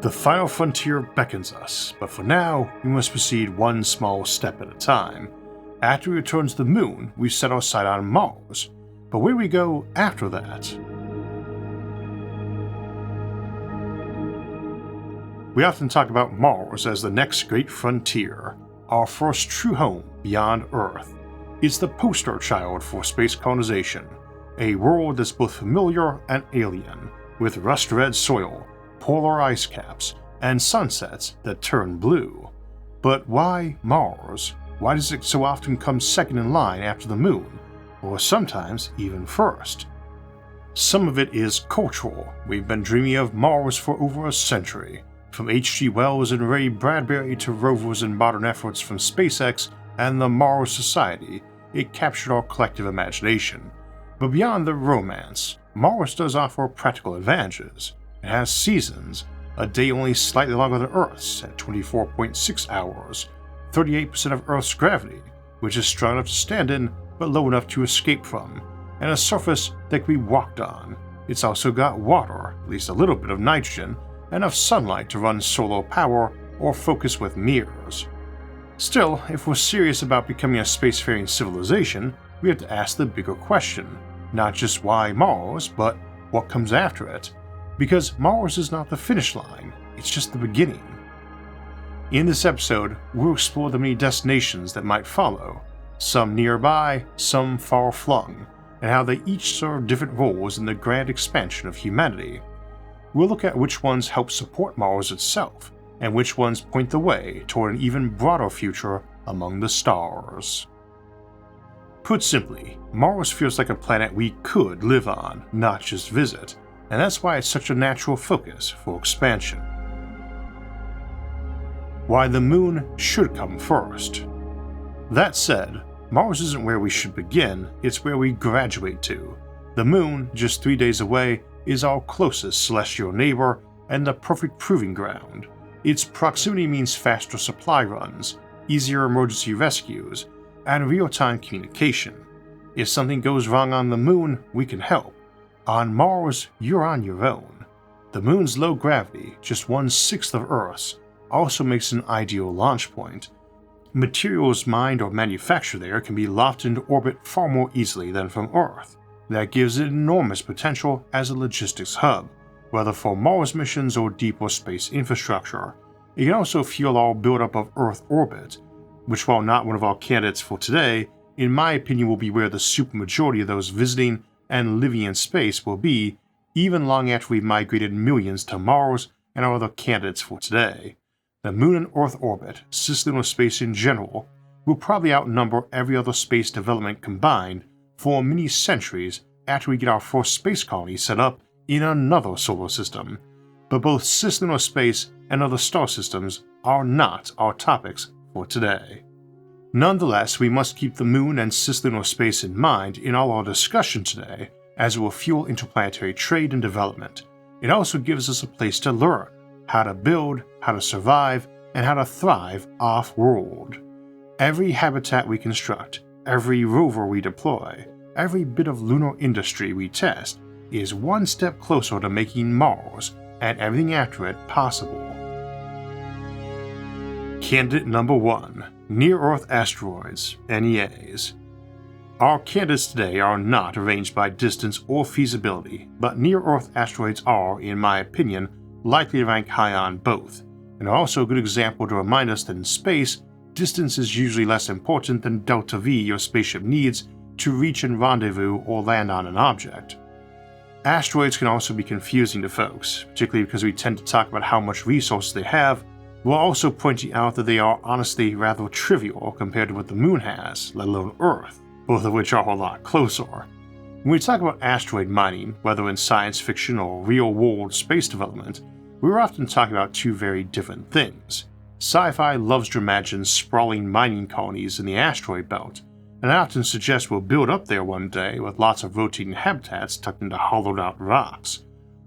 The final frontier beckons us, but for now, we must proceed one small step at a time. After we return to the moon, we set our sight on Mars, but where do we go after that? We often talk about Mars as the next great frontier, our first true home beyond Earth. It's the poster child for space colonization, a world that's both familiar and alien, with rust-red soil, polar ice caps, and sunsets that turn blue. But why Mars? Why does it so often come second in line after the moon, or sometimes even first? Some of it is cultural. We've been dreaming of Mars for over a century, from H.G. Wells and Ray Bradbury to rovers and modern efforts from SpaceX and the Mars Society. It captured our collective imagination. But beyond the romance, Mars does offer practical advantages. It has seasons, a day only slightly longer than Earth's at 24.6 hours, 38% of Earth's gravity, which is strong enough to stand in but low enough to escape from, and a surface that can be walked on. It's also got water, at least a little bit of nitrogen, enough sunlight to run solar power or focus with mirrors. Still, if we're serious about becoming a spacefaring civilization, we have to ask the bigger question, not just why Mars, but what comes after it. Because Mars is not the finish line, it's just the beginning. In this episode, we'll explore the many destinations that might follow, some nearby, some far-flung, and how they each serve different roles in the grand expansion of humanity. We'll look at which ones help support Mars itself, and which ones point the way toward an even broader future among the stars. Put simply, Mars feels like a planet we could live on, not just visit, and that's why it's such a natural focus for expansion. Why the moon should come first. That said, Mars isn't where we should begin, it's where we graduate to. The moon, just 3 days away, is our closest celestial neighbor and the perfect proving ground. Its proximity means faster supply runs, easier emergency rescues, and real-time communication. If something goes wrong on the moon, we can help. On Mars, you're on your own. The moon's low gravity, just 1/6 of Earth's, also makes it an ideal launch point. Materials mined or manufactured there can be lofted into orbit far more easily than from Earth. That gives it enormous potential as a logistics hub, whether for Mars missions or deeper space infrastructure. It can also fuel our buildup of Earth orbit, which, while not one of our candidates for today, in my opinion will be where the supermajority of those visiting and living in space will be, even long after we've migrated millions to Mars and our other candidates for today. The Moon and Earth orbit, cislunar space in general, will probably outnumber every other space development combined for many centuries after we get our first space colony set up in another solar system. But both cislunar space and other star systems are not our topics for today. Nonetheless, we must keep the moon and cislunar space in mind in all our discussion today, as it will fuel interplanetary trade and development. It also gives us a place to learn how to build, how to survive, and how to thrive off-world. Every habitat we construct, every rover we deploy, every bit of lunar industry we test is one step closer to making Mars and everything after it possible. Candidate number 1. Near-Earth Asteroids, NEAs. Our candidates today are not arranged by distance or feasibility, but near-Earth asteroids are, in my opinion, likely to rank high on both, and are also a good example to remind us that in space, distance is usually less important than delta V your spaceship needs to reach and rendezvous or land on an object. Asteroids can also be confusing to folks, particularly because we tend to talk about how much resources they have, while also pointing out that they are honestly rather trivial compared to what the moon has, let alone Earth, both of which are a lot closer. When we talk about asteroid mining, whether in science fiction or real-world space development, we're often talking about two very different things. Sci-fi loves to imagine sprawling mining colonies in the asteroid belt, and I often suggest we'll build up there one day with lots of rotating habitats tucked into hollowed-out rocks.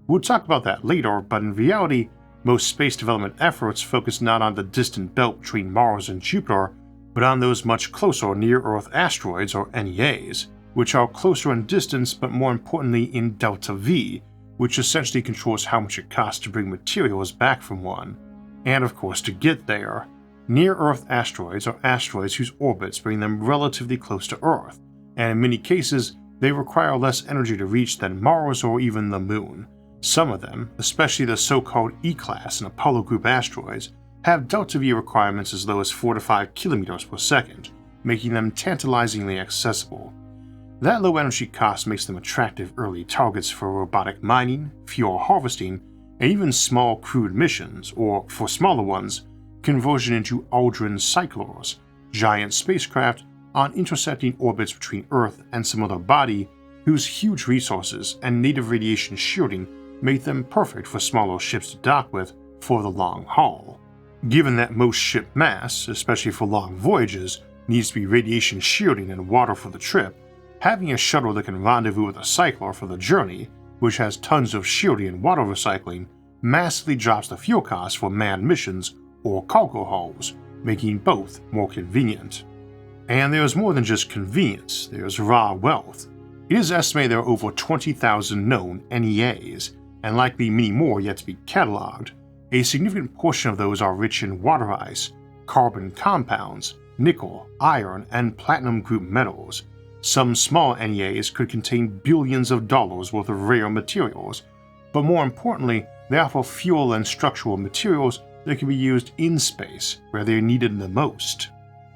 We'll talk about that later, but in reality, most space development efforts focus not on the distant belt between Mars and Jupiter, but on those much closer near-Earth asteroids or NEAs, which are closer in distance but more importantly in delta V, which essentially controls how much it costs to bring materials back from one, and of course to get there. Near-Earth asteroids are asteroids whose orbits bring them relatively close to Earth, and in many cases they require less energy to reach than Mars or even the Moon. Some of them, especially the so-called E-class and Apollo group asteroids, have delta V requirements as low as 4 to 5 kilometers per second, making them tantalizingly accessible. That low energy cost makes them attractive early targets for robotic mining, fuel harvesting, and even small crewed missions, or, for smaller ones, conversion into Aldrin cyclers, giant spacecraft on intercepting orbits between Earth and some other body whose huge resources and native radiation shielding make them perfect for smaller ships to dock with for the long haul. Given that most ship mass, especially for long voyages, needs to be radiation shielding and water for the trip, having a shuttle that can rendezvous with a cycler for the journey, which has tons of shielding and water recycling, massively drops the fuel costs for manned missions or cargo hauls, making both more convenient. And there's more than just convenience, there's raw wealth. It is estimated there are over 20,000 known NEAs, and likely many more yet to be cataloged. A significant portion of those are rich in water ice, carbon compounds, nickel, iron, and platinum group metals. Some small NEAs could contain billions of dollars worth of rare materials, but more importantly, they offer fuel and structural materials that can be used in space, where they are needed the most.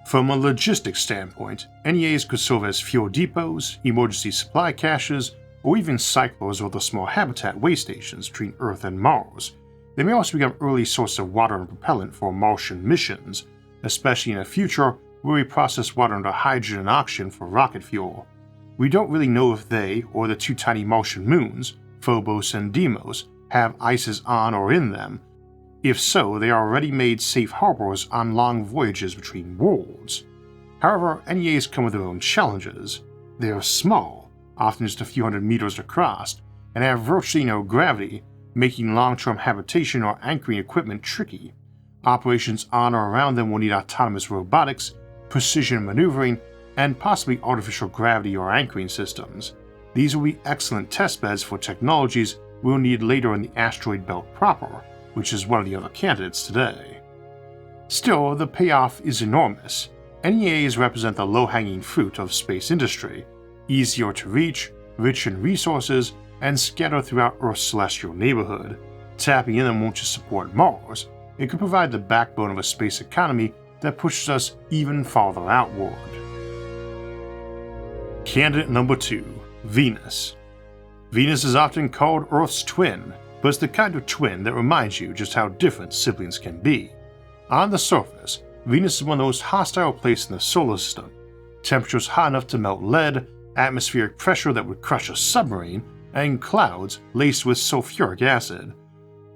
From a logistics standpoint, NEAs could serve as fuel depots, emergency supply caches, or even cyclers or the small habitat way stations between Earth and Mars. They may also become early sources of water and propellant for Martian missions, especially in a future where we process water into hydrogen and oxygen for rocket fuel. We don't really know if they, or the two tiny Martian moons, Phobos and Deimos, have ices on or in them. If so, they are ready-made safe harbors on long voyages between worlds. However, NEAs come with their own challenges. They are small, often just a few hundred meters across, and have virtually no gravity, making long-term habitation or anchoring equipment tricky. Operations on or around them will need autonomous robotics, precision maneuvering, and possibly artificial gravity or anchoring systems. These will be excellent testbeds for technologies we'll need later in the asteroid belt proper, which is one of the other candidates today. Still, the payoff is enormous. NEAs represent the low-hanging fruit of space industry, easier to reach, rich in resources, and scattered throughout Earth's celestial neighborhood. Tapping in them won't just support Mars, it could provide the backbone of a space economy that pushes us even farther outward. Candidate number 2, Venus. Venus is often called Earth's twin, but it's the kind of twin that reminds you just how different siblings can be. On the surface, Venus is one of the most hostile places in the solar system. Temperatures hot enough to melt lead, atmospheric pressure that would crush a submarine, and clouds laced with sulfuric acid.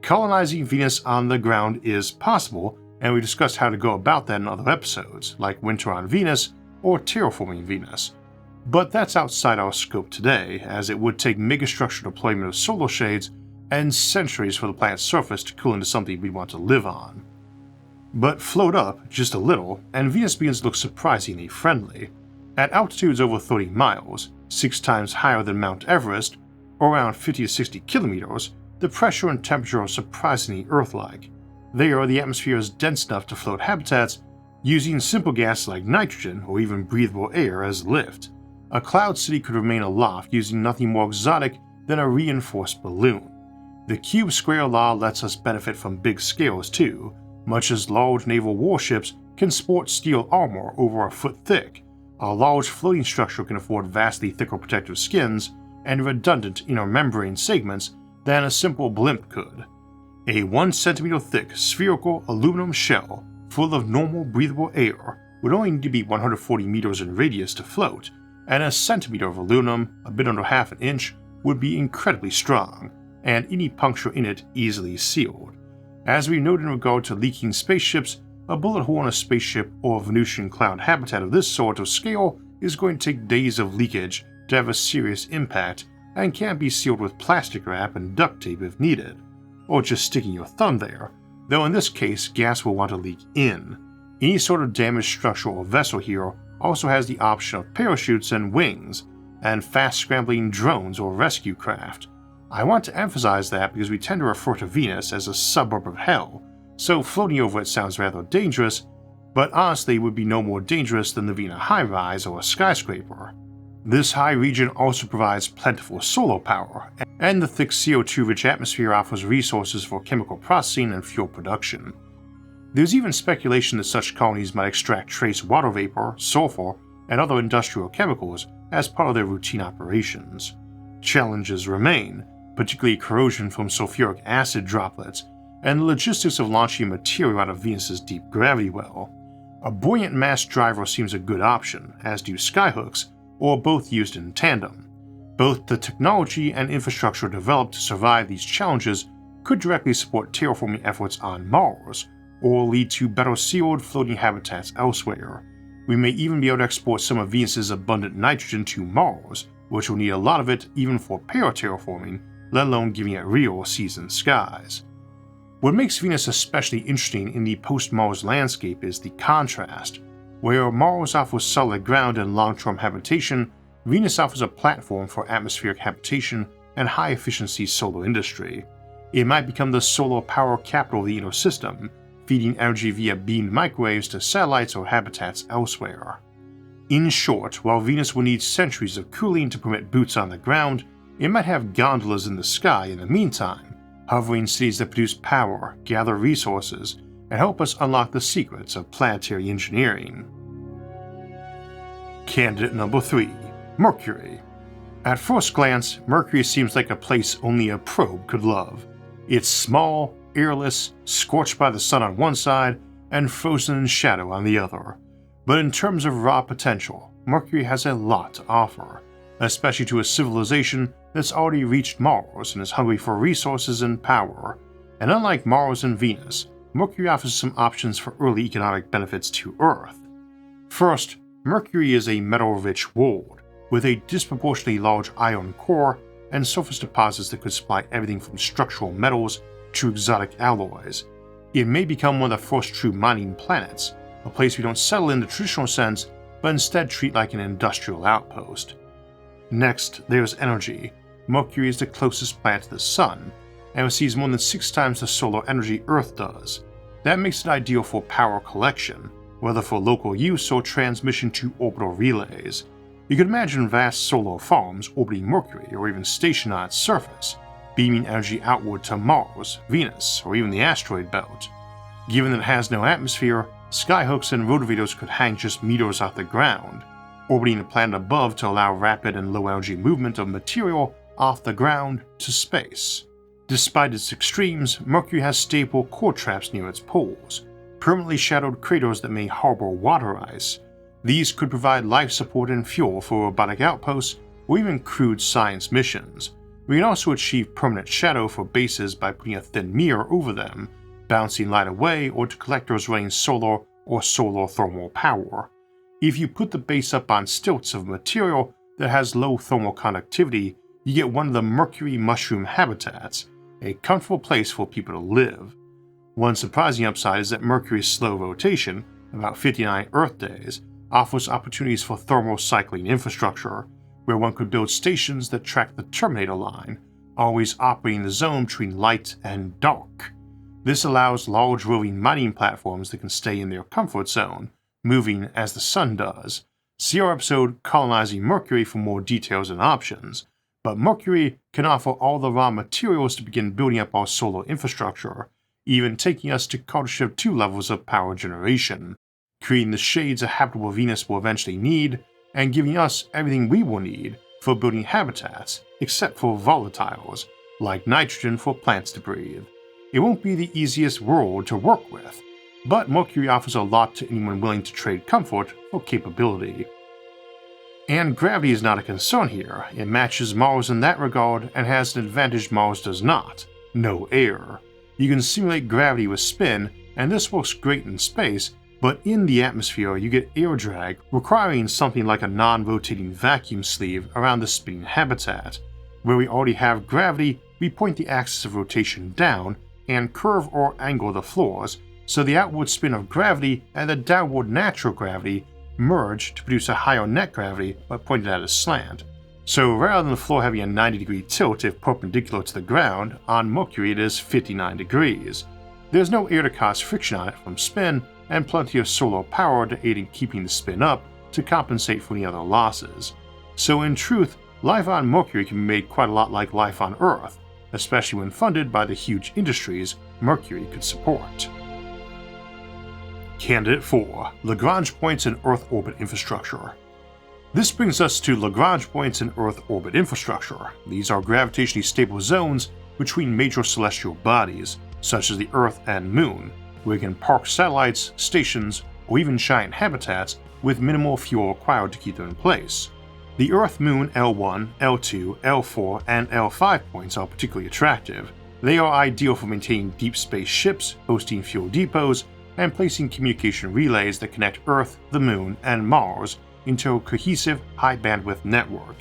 Colonizing Venus on the ground is possible, and we discussed how to go about that in other episodes, like Winter on Venus or Terraforming Venus. But that's outside our scope today, as it would take megastructure deployment of solar shades and centuries for the planet's surface to cool into something we'd want to live on. But float up just a little, and Venus begins to look surprisingly friendly. At altitudes over 30 miles, 6 times higher than Mount Everest, or around 50 to 60 kilometers, the pressure and temperature are surprisingly Earth-like. There, the atmosphere is dense enough to float habitats using simple gases like nitrogen or even breathable air as lift. A cloud city could remain aloft using nothing more exotic than a reinforced balloon. The cube-square law lets us benefit from big scales too, much as large naval warships can sport steel armor over a foot thick. A large floating structure can afford vastly thicker protective skins and redundant inner membrane segments than a simple blimp could. A 1 centimeter thick spherical aluminum shell full of normal breathable air would only need to be 140 meters in radius to float, and a centimeter of aluminum, a bit under half an inch, would be incredibly strong, and any puncture in it easily sealed. As we noted in regard to leaking spaceships, a bullet hole in a spaceship or Venusian cloud habitat of this sort of scale is going to take days of leakage to have a serious impact, and can be sealed with plastic wrap and duct tape if needed, or just sticking your thumb there, though in this case gas will want to leak in. Any sort of damaged structure or vessel here also has the option of parachutes and wings, and fast scrambling drones or rescue craft. I want to emphasize that because we tend to refer to Venus as a suburb of hell, so floating over it sounds rather dangerous, but honestly would be no more dangerous than the Venus high-rise or a skyscraper. This high region also provides plentiful solar power, and the thick CO2-rich atmosphere offers resources for chemical processing and fuel production. There's even speculation that such colonies might extract trace water vapor, sulfur, and other industrial chemicals as part of their routine operations. Challenges remain, particularly corrosion from sulfuric acid droplets, and the logistics of launching material out of Venus's deep gravity well. A buoyant mass driver seems a good option, as do skyhooks, or both used in tandem. Both the technology and infrastructure developed to survive these challenges could directly support terraforming efforts on Mars, or lead to better sealed floating habitats elsewhere. We may even be able to export some of Venus's abundant nitrogen to Mars, which will need a lot of it even for paraterraforming, let alone giving it real seasoned skies. What makes Venus especially interesting in the post-Mars landscape is the contrast. Where Mars offers solid ground and long-term habitation, Venus offers a platform for atmospheric habitation and high-efficiency solar industry. It might become the solar power capital of the inner system, feeding energy via beamed microwaves to satellites or habitats elsewhere. In short, while Venus will need centuries of cooling to permit boots on the ground, it might have gondolas in the sky in the meantime, hovering cities that produce power, gather resources, and help us unlock the secrets of planetary engineering. Candidate number 3. Mercury. At first glance, Mercury seems like a place only a probe could love. It's small, airless, scorched by the sun on one side, and frozen in shadow on the other. But in terms of raw potential, Mercury has a lot to offer, especially to a civilization that's already reached Mars and is hungry for resources and power. And unlike Mars and Venus, Mercury offers some options for early economic benefits to Earth. First, Mercury is a metal-rich world, with a disproportionately large iron core and surface deposits that could supply everything from structural metals to exotic alloys. It may become one of the first true mining planets, a place we don't settle in the traditional sense, but instead treat like an industrial outpost. Next, there's energy. Mercury is the closest planet to the Sun, and receives more than 6 times the solar energy Earth does. That makes it ideal for power collection, whether for local use or transmission to orbital relays. You could imagine vast solar farms orbiting Mercury or even stationed on its surface, beaming energy outward to Mars, Venus, or even the Asteroid Belt. Given that it has no atmosphere, skyhooks and rotavators could hang just meters off the ground, orbiting the planet above to allow rapid and low-energy movement of material off the ground to space. Despite its extremes, Mercury has stable core traps near its poles, permanently shadowed craters that may harbor water ice. These could provide life support and fuel for robotic outposts or even crewed science missions. We can also achieve permanent shadow for bases by putting a thin mirror over them, bouncing light away, or to collectors running solar or solar thermal power. If you put the base up on stilts of material that has low thermal conductivity, you get one of the Mercury mushroom habitats, a comfortable place for people to live. One surprising upside is that Mercury's slow rotation, about 59 Earth days, offers opportunities for thermal cycling infrastructure, where one could build stations that track the Terminator line, always operating the zone between light and dark. This allows large roving mining platforms that can stay in their comfort zone, moving as the sun does. See our episode Colonizing Mercury for more details and options. But Mercury can offer all the raw materials to begin building up our solar infrastructure, even taking us to Kardashev 2 levels of power generation, creating the shades a habitable Venus will eventually need, and giving us everything we will need for building habitats, except for volatiles, like nitrogen for plants to breathe. It won't be the easiest world to work with, but Mercury offers a lot to anyone willing to trade comfort for capability. And gravity is not a concern here. It matches Mars in that regard and has an advantage Mars does not: no air. You can simulate gravity with spin, and this works great in space, but in the atmosphere you get air drag, requiring something like a non-rotating vacuum sleeve around the spinning habitat. Where we already have gravity, we point the axis of rotation down and curve or angle the floors, so the outward spin of gravity and the downward natural gravity merge to produce a higher net gravity but pointed at a slant. So rather than the floor having a 90-degree tilt if perpendicular to the ground, on Mercury it is 59 degrees. There's no air to cause friction on it from spin, and plenty of solar power to aid in keeping the spin up to compensate for any other losses. So in truth, life on Mercury can be made quite a lot like life on Earth, especially when funded by the huge industries Mercury could support. Candidate 4. Lagrange points in Earth orbit infrastructure. This brings us to Lagrange points in Earth orbit infrastructure. These are gravitationally stable zones between major celestial bodies, such as the Earth and Moon, where you can park satellites, stations, or even giant habitats with minimal fuel required to keep them in place. The Earth-Moon L1, L2, L4, and L5 points are particularly attractive. They are ideal for maintaining deep space ships, hosting fuel depots, and placing communication relays that connect Earth, the Moon, and Mars into a cohesive, high-bandwidth network.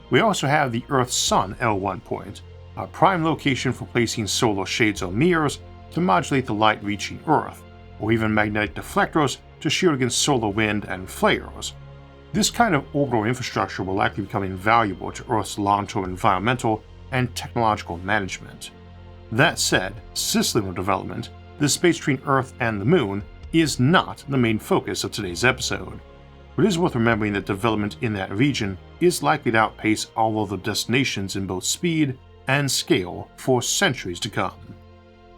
We also have the Earth-Sun L1 point, a prime location for placing solar shades or mirrors to modulate the light reaching Earth, or even magnetic deflectors to shield against solar wind and flares. This kind of orbital infrastructure will likely become invaluable to Earth's long-term environmental and technological management. That said, cislunar development, the space between Earth and the Moon, is not the main focus of today's episode. But it is worth remembering that development in that region is likely to outpace all other destinations in both speed and scale for centuries to come.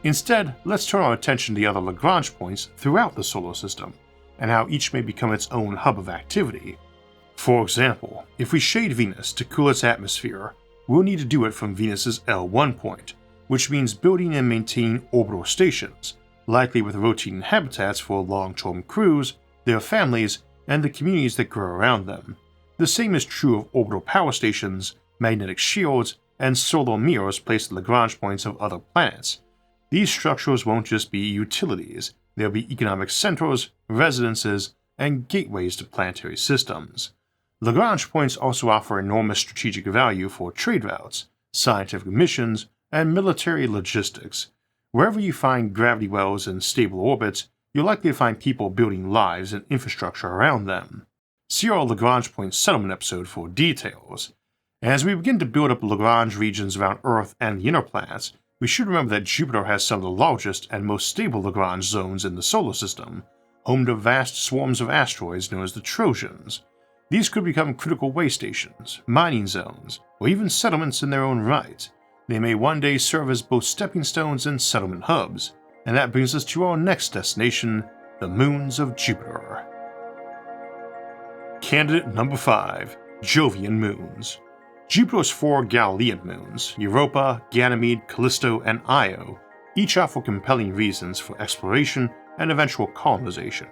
Instead, let's turn our attention to the other Lagrange points throughout the solar system, and how each may become its own hub of activity. For example, if we shade Venus to cool its atmosphere, we'll need to do it from Venus's L1 point, which means building and maintaining orbital stations, likely with rotating habitats for long-term crews, their families, and the communities that grow around them. The same is true of orbital power stations, magnetic shields, and solar mirrors placed at Lagrange points of other planets. These structures won't just be utilities, they'll be economic centers, residences, and gateways to planetary systems. Lagrange points also offer enormous strategic value for trade routes, scientific missions, and military logistics. Wherever you find gravity wells and stable orbits, you're likely to find people building lives and infrastructure around them. See our Lagrange point settlement episode for details. As we begin to build up Lagrange regions around Earth and the inner planets, we should remember that Jupiter has some of the largest and most stable Lagrange zones in the solar system, home to vast swarms of asteroids known as the Trojans. These could become critical way stations, mining zones, or even settlements in their own right. They may one day serve as both stepping stones and settlement hubs, and that brings us to our next destination, the moons of Jupiter. Candidate number 5, Jovian moons. Jupiter's 4 Galilean moons, Europa, Ganymede, Callisto, and Io, each offer compelling reasons for exploration and eventual colonization.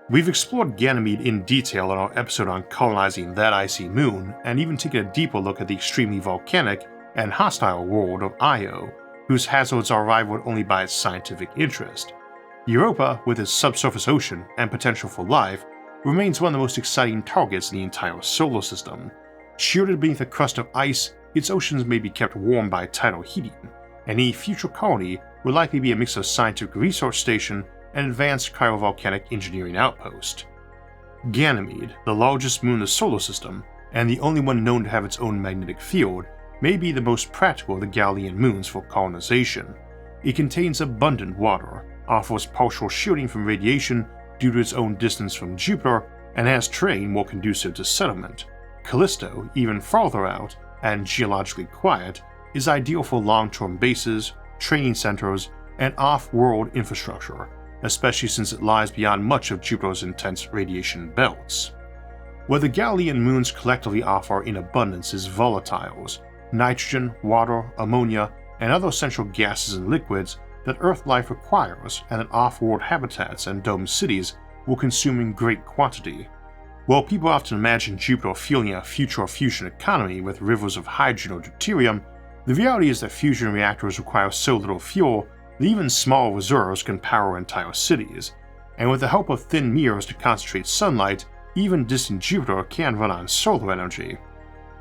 We've explored Ganymede in detail in our episode on colonizing that icy moon, and even taken a deeper look at the extremely volcanic and hostile world of Io, whose hazards are rivaled only by its scientific interest. Europa, with its subsurface ocean and potential for life, remains one of the most exciting targets in the entire solar system. Shielded beneath a crust of ice, its oceans may be kept warm by tidal heating, and any future colony will likely be a mix of scientific research station and advanced cryovolcanic engineering outpost. Ganymede, the largest moon in the solar system, and the only one known to have its own magnetic field, may be the most practical of the Galilean moons for colonization. It contains abundant water, offers partial shielding from radiation due to its own distance from Jupiter, and has terrain more conducive to settlement. Callisto, even farther out and geologically quiet, is ideal for long-term bases, training centers, and off-world infrastructure, especially since it lies beyond much of Jupiter's intense radiation belts. What the Galilean moons collectively offer in abundance is volatiles, nitrogen, water, ammonia, and other essential gases and liquids that Earth life requires and that off-world habitats and domed cities will consume in great quantity. While people often imagine Jupiter fueling a future fusion economy with rivers of hydrogen or deuterium, the reality is that fusion reactors require so little fuel that even small reserves can power entire cities, and with the help of thin mirrors to concentrate sunlight, even distant Jupiter can run on solar energy.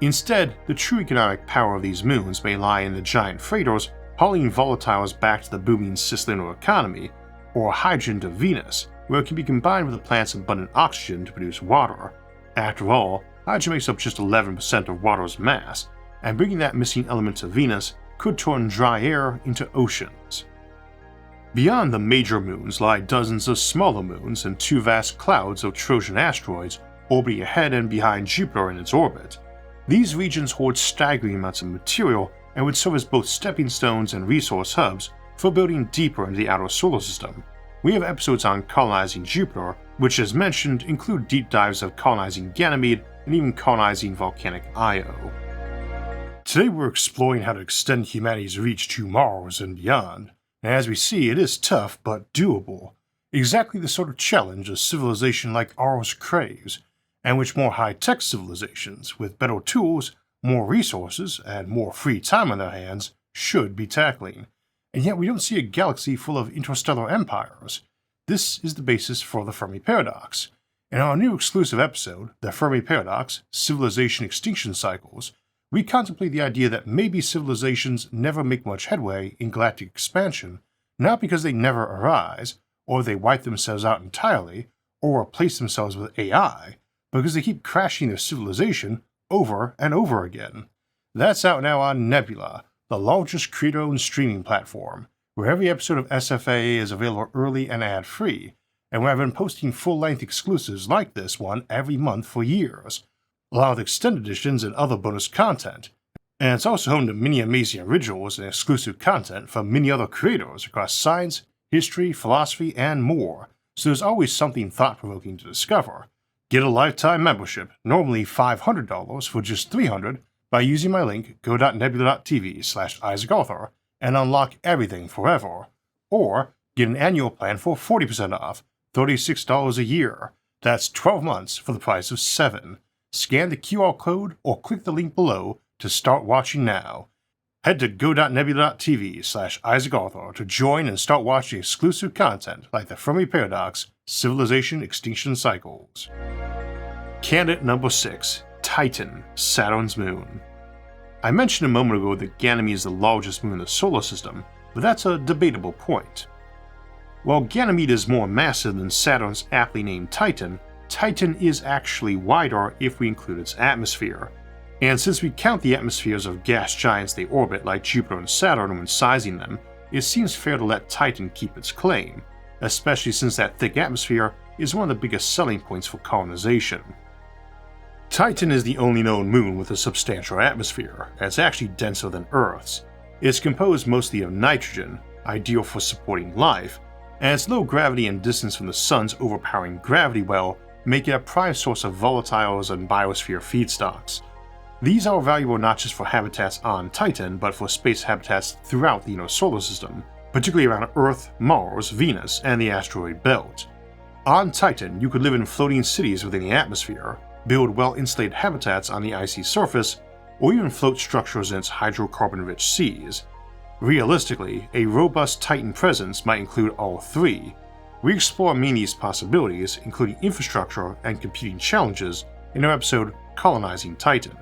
Instead, the true economic power of these moons may lie in the giant freighters hauling volatiles back to the booming cislunar economy, or hydrogen to Venus, where it can be combined with the planet's abundant oxygen to produce water. After all, hydrogen makes up just 11% of water's mass, and bringing that missing element to Venus could turn dry air into oceans. Beyond the major moons lie dozens of smaller moons and two vast clouds of Trojan asteroids orbiting ahead and behind Jupiter in its orbit. These regions hoard staggering amounts of material and would serve as both stepping stones and resource hubs for building deeper into the outer solar system. We have episodes on colonizing Jupiter, which as mentioned include deep dives of colonizing Ganymede and even colonizing volcanic Io. Today we're exploring how to extend humanity's reach to Mars and beyond, and as we see it is tough but doable, exactly the sort of challenge a civilization like ours craves, and which more high-tech civilizations with better tools, more resources, and more free time on their hands should be tackling. And yet we don't see a galaxy full of interstellar empires. This is the basis for the Fermi Paradox. In our new exclusive episode, The Fermi Paradox, Civilization Extinction Cycles, we contemplate the idea that maybe civilizations never make much headway in galactic expansion, not because they never arise, or they wipe themselves out entirely, or replace themselves with AI, but because they keep crashing their civilization over and over again. That's out now on Nebula, the largest creator-owned streaming platform, where every episode of SFAA is available early and ad-free, and where I've been posting full-length exclusives like this one every month for years, along with extended editions and other bonus content. And it's also home to many amazing originals and exclusive content from many other creators across science, history, philosophy, and more, so there's always something thought-provoking to discover. Get a lifetime membership, normally $500 for just $300, by using my link go.nebula.tv/IsaacArthur and unlock everything forever. Or get an annual plan for 40% off, $36 a year. That's 12 months for the price of 7. Scan the QR code or click the link below to start watching now. Head to go.nebula.tv/IsaacArthur to join and start watching exclusive content like the Fermi Paradox, Civilization Extinction Cycles. Candidate number 6, Titan, Saturn's moon. I mentioned a moment ago that Ganymede is the largest moon in the solar system, but that's a debatable point. While Ganymede is more massive than Saturn's aptly named Titan, Titan is actually wider if we include its atmosphere. And since we count the atmospheres of gas giants they orbit like Jupiter and Saturn when sizing them, it seems fair to let Titan keep its claim, especially since that thick atmosphere is one of the biggest selling points for colonization. Titan is the only known moon with a substantial atmosphere, and it's actually denser than Earth's. It's composed mostly of nitrogen, ideal for supporting life, and its low gravity and distance from the sun's overpowering gravity well make it a prime source of volatiles and biosphere feedstocks. These are valuable not just for habitats on Titan, but for space habitats throughout the inner solar system, particularly around Earth, Mars, Venus, and the Asteroid Belt. On Titan, you could live in floating cities within the atmosphere, build well-insulated habitats on the icy surface, or even float structures in its hydrocarbon-rich seas. Realistically, a robust Titan presence might include all three. We explore many of these possibilities, including infrastructure and competing challenges, in our episode Colonizing Titan.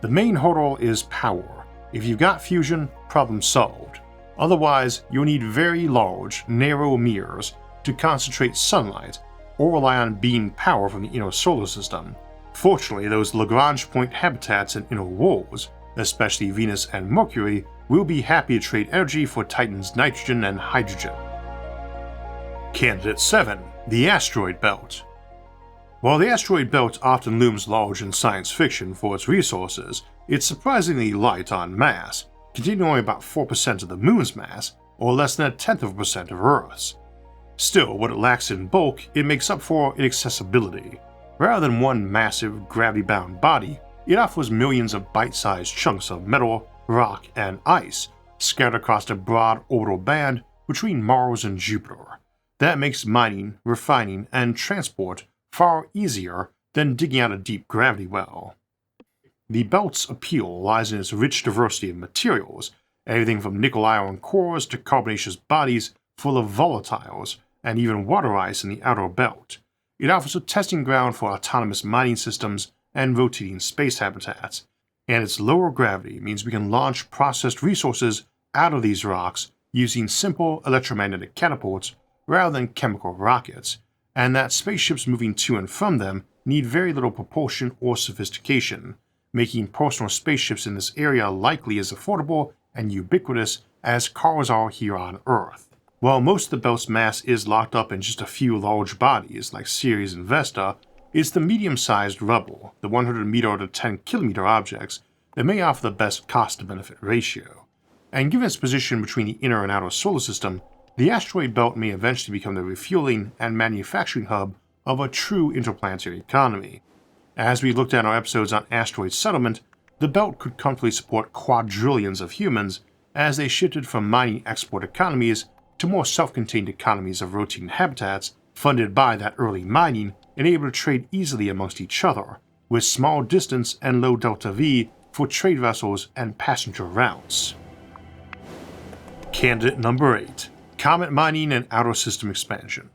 The main hurdle is power. If you've got fusion, problem solved. Otherwise, you'll need very large, narrow mirrors to concentrate sunlight, or rely on beam power from the inner solar system. Fortunately, those Lagrange point habitats and inner walls, especially Venus and Mercury, will be happy to trade energy for Titan's nitrogen and hydrogen. Candidate 7, the Asteroid Belt. While the Asteroid Belt often looms large in science fiction for its resources, it's surprisingly light on mass, containing only about 4% of the Moon's mass, or less than 0.1% of Earth's. Still, what it lacks in bulk, it makes up for in accessibility. Rather than one massive, gravity-bound body, it offers millions of bite-sized chunks of metal, rock, and ice, scattered across a broad orbital band between Mars and Jupiter. That makes mining, refining, and transport far easier than digging out a deep gravity well. The belt's appeal lies in its rich diversity of materials, everything from nickel-iron cores to carbonaceous bodies full of volatiles, and even water ice in the outer belt. It offers a testing ground for autonomous mining systems and rotating space habitats, and its lower gravity means we can launch processed resources out of these rocks using simple electromagnetic catapults rather than chemical rockets, and that spaceships moving to and from them need very little propulsion or sophistication, making personal spaceships in this area likely as affordable and ubiquitous as cars are here on Earth. While most of the belt's mass is locked up in just a few large bodies like Ceres and Vesta, it's the medium-sized rubble, the 100 meter to 10 kilometer objects, that may offer the best cost-to-benefit ratio. And given its position between the inner and outer solar system, the asteroid belt may eventually become the refueling and manufacturing hub of a true interplanetary economy. As we looked at our episodes on asteroid settlement, the belt could comfortably support quadrillions of humans as they shifted from mining export economies to more self-contained economies of rotating habitats funded by that early mining and able to trade easily amongst each other, with small distance and low delta V for trade vessels and passenger routes. Candidate number 8. Comet mining and outer system expansion.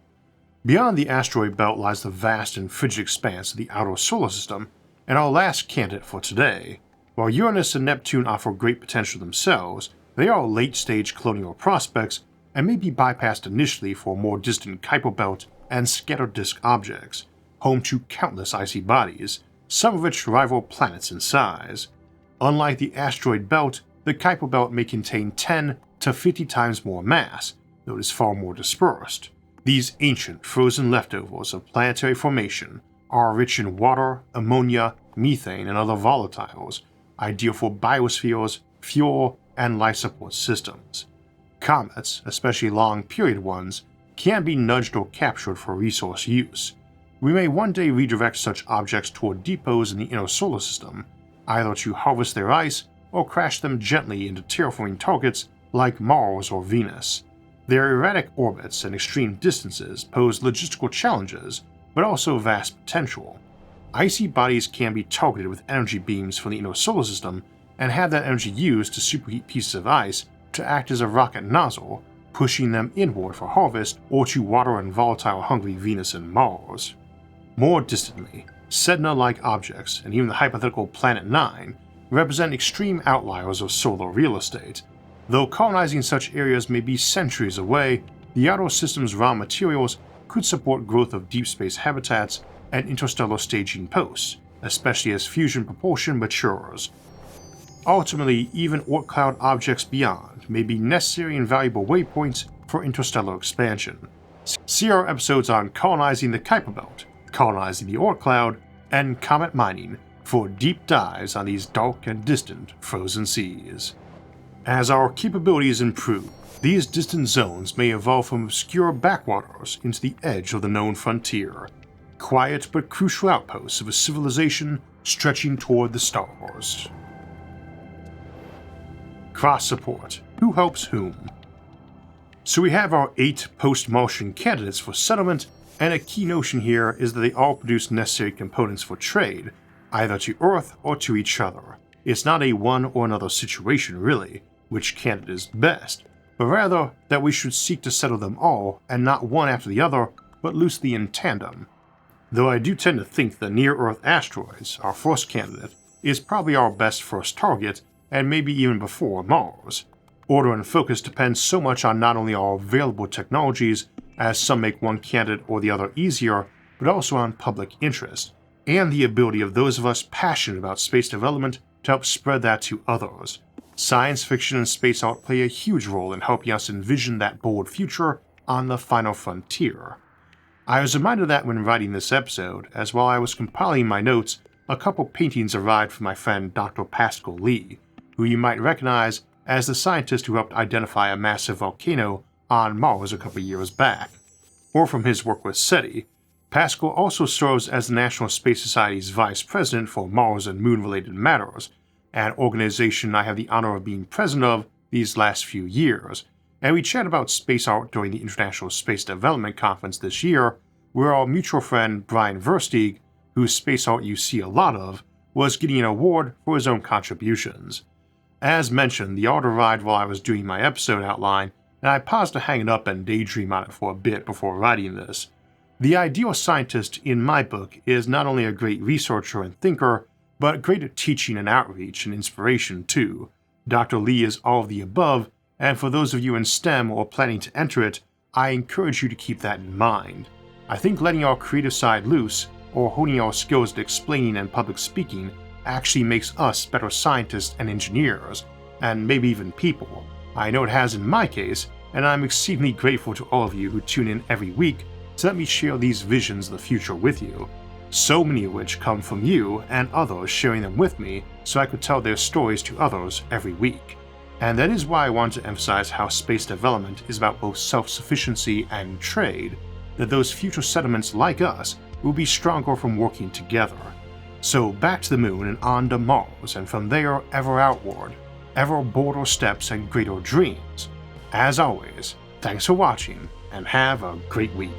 Beyond the asteroid belt lies the vast and frigid expanse of the outer solar system, and our last candidate for today. While Uranus and Neptune offer great potential themselves, they are late-stage colonial prospects and may be bypassed initially for more distant Kuiper belt and scattered disk objects, home to countless icy bodies, some of which rival planets in size. Unlike the asteroid belt, the Kuiper belt may contain 10 to 50 times more mass, though it is far more dispersed. These ancient, frozen leftovers of planetary formation are rich in water, ammonia, methane, and other volatiles, ideal for biospheres, fuel, and life support systems. Comets, especially long-period ones, can be nudged or captured for resource use. We may one day redirect such objects toward depots in the inner solar system, either to harvest their ice or crash them gently into terraforming targets like Mars or Venus. Their erratic orbits and extreme distances pose logistical challenges, but also vast potential. Icy bodies can be targeted with energy beams from the inner solar system and have that energy used to superheat pieces of ice to act as a rocket nozzle, pushing them inward for harvest or to water and volatile-hungry Venus and Mars. More distantly, Sedna-like objects, and even the hypothetical Planet 9, represent extreme outliers of solar real estate. Though colonizing such areas may be centuries away, the outer system's raw materials could support growth of deep space habitats and interstellar staging posts, especially as fusion propulsion matures. Ultimately, even Oort cloud objects beyond may be necessary and valuable waypoints for interstellar expansion. See our episodes on colonizing the Kuiper belt, colonizing the Oort cloud, and comet mining for deep dives on these dark and distant frozen seas. As our capabilities improve, these distant zones may evolve from obscure backwaters into the edge of the known frontier, quiet but crucial outposts of a civilization stretching toward the stars. Cross support. Who helps whom? So we have our 8 post-Martian candidates for settlement, and a key notion here is that they all produce necessary components for trade, either to Earth or to each other. It's not a one or another situation really, which candidate is best, but rather that we should seek to settle them all, and not one after the other, but loosely in tandem. Though I do tend to think the near-Earth asteroids, our first candidate, is probably our best first target, and maybe even before Mars. Order and focus depends so much on not only our available technologies, as some make one candidate or the other easier, but also on public interest, and the ability of those of us passionate about space development to help spread that to others. Science fiction and space art play a huge role in helping us envision that bold future on the final frontier. I was reminded of that when writing this episode, as while I was compiling my notes, a couple paintings arrived from my friend Dr. Pascal Lee, who you might recognize as the scientist who helped identify a massive volcano on Mars a couple years back. Or from his work with SETI, Pascal also serves as the National Space Society's Vice President for Mars and Moon-related matters, an organization I have the honor of being president of these last few years, and we chat about space art during the International Space Development Conference this year, where our mutual friend Brian Versteeg, whose space art you see a lot of, was getting an award for his own contributions. As mentioned, the art arrived while I was doing my episode outline, and I paused to hang it up and daydream on it for a bit before writing this. The ideal scientist in my book is not only a great researcher and thinker, but great at teaching and outreach and inspiration too. Dr. Lee is all of the above, and for those of you in STEM or planning to enter it, I encourage you to keep that in mind. I think letting our creative side loose or honing our skills at explaining and public speaking actually makes us better scientists and engineers, and maybe even people. I know it has in my case, and I'm exceedingly grateful to all of you who tune in every week to let me share these visions of the future with you, so many of which come from you and others sharing them with me so I could tell their stories to others every week. And that is why I want to emphasize how space development is about both self-sufficiency and trade, that those future settlements like us will be stronger from working together. So back to the moon and on to Mars, and from there ever outward, ever bolder steps and greater dreams. As always, thanks for watching, and have a great week.